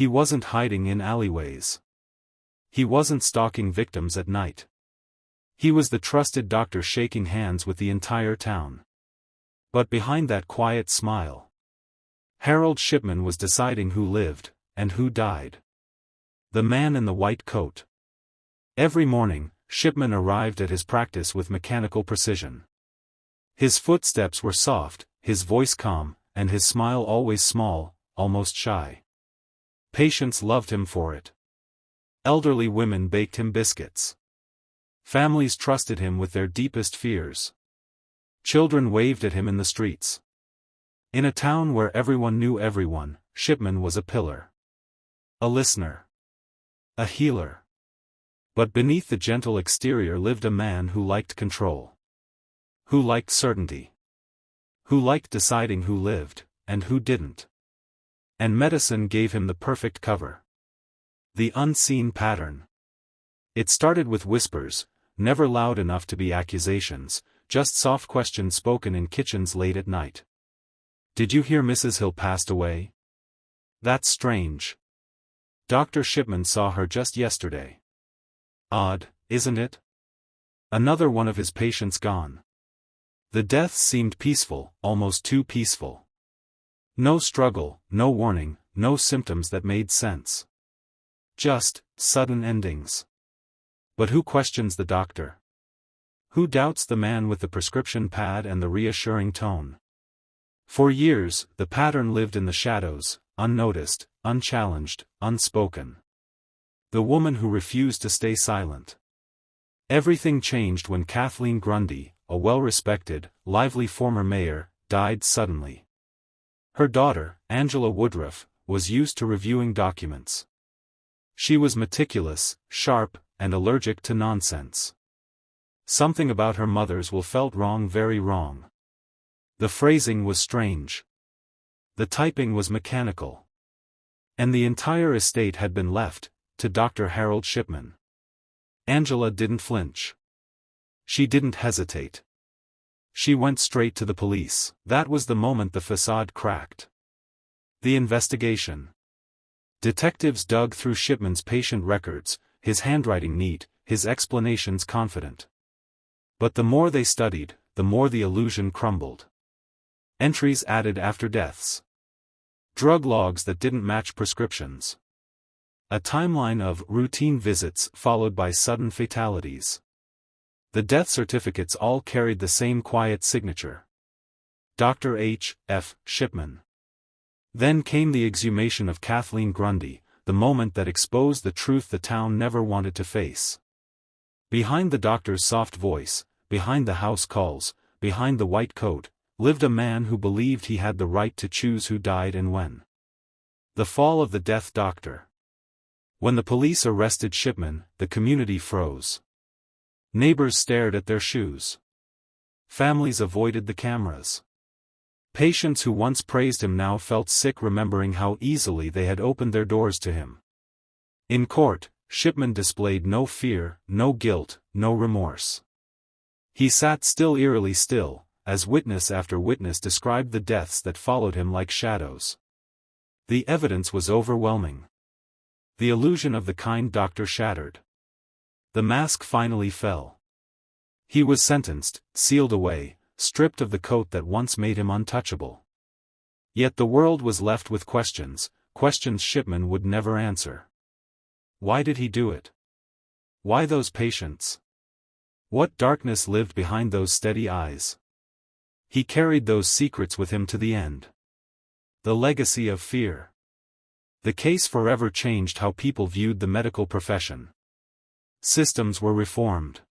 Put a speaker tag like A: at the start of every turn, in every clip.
A: He wasn't hiding in alleyways. He wasn't stalking victims at night. He was the trusted doctor shaking hands with the entire town. But behind that quiet smile, Harold Shipman was deciding who lived, and who died. The man in the white coat. Every morning, Shipman arrived at his practice with mechanical precision. His footsteps were soft, his voice calm, and his smile always small, almost shy. Patients loved him for it. Elderly women baked him biscuits. Families trusted him with their deepest fears. Children waved at him in the streets. In a town where everyone knew everyone, Shipman was a pillar. A listener. A healer. But beneath the gentle exterior lived a man who liked control. Who liked certainty. Who liked deciding who lived, and who didn't. And medicine gave him the perfect cover. The unseen pattern. It started with whispers, never loud enough to be accusations, just soft questions spoken in kitchens late at night. Did you hear Mrs. Hill passed away? That's strange. Dr. Shipman saw her just yesterday. Odd, isn't it? Another one of his patients gone. The deaths seemed peaceful, almost too peaceful. No struggle, no warning, no symptoms that made sense. Just, sudden endings. But who questions the doctor? Who doubts the man with the prescription pad and the reassuring tone? For years, the pattern lived in the shadows, unnoticed, unchallenged, unspoken. The woman who refused to stay silent. Everything changed when Kathleen Grundy, a well-respected, lively former mayor, died suddenly. Her daughter, Angela Woodruff, was used to reviewing documents. She was meticulous, sharp, and allergic to nonsense. Something about her mother's will felt wrong, very wrong. The phrasing was strange. The typing was mechanical. And the entire estate had been left to Dr. Harold Shipman. Angela didn't flinch. She didn't hesitate. She went straight to the police. That was the moment the facade cracked. The investigation. Detectives dug through Shipman's patient records, his handwriting neat, his explanations confident. But the more they studied, the more the illusion crumbled. Entries added after deaths. Drug logs that didn't match prescriptions. A timeline of routine visits followed by sudden fatalities. The death certificates all carried the same quiet signature. Dr. H. F. Shipman. Then came the exhumation of Kathleen Grundy, the moment that exposed the truth the town never wanted to face. Behind the doctor's soft voice, behind the house calls, behind the white coat, lived a man who believed he had the right to choose who died and when. The fall of the death doctor. When the police arrested Shipman, the community froze. Neighbors stared at their shoes. Families avoided the cameras. Patients who once praised him now felt sick remembering how easily they had opened their doors to him. In court, Shipman displayed no fear, no guilt, no remorse. He sat still, eerily still, as witness after witness described the deaths that followed him like shadows. The evidence was overwhelming. The illusion of the kind doctor shattered. The mask finally fell. He was sentenced, sealed away, stripped of the coat that once made him untouchable. Yet the world was left with questions, questions Shipman would never answer. Why did he do it? Why those patients? What darkness lived behind those steady eyes? He carried those secrets with him to the end. The legacy of fear. The case forever changed how people viewed the medical profession. Systems were reformed.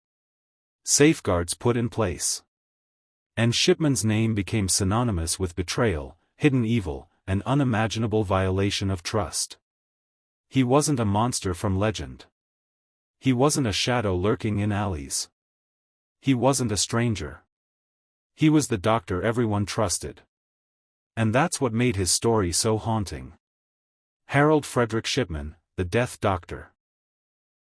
A: Safeguards put in place. And Shipman's name became synonymous with betrayal, hidden evil, and unimaginable violation of trust. He wasn't a monster from legend. He wasn't a shadow lurking in alleys. He wasn't a stranger. He was the doctor everyone trusted. And that's what made his story so haunting. Harold Frederick Shipman, the Death Doctor.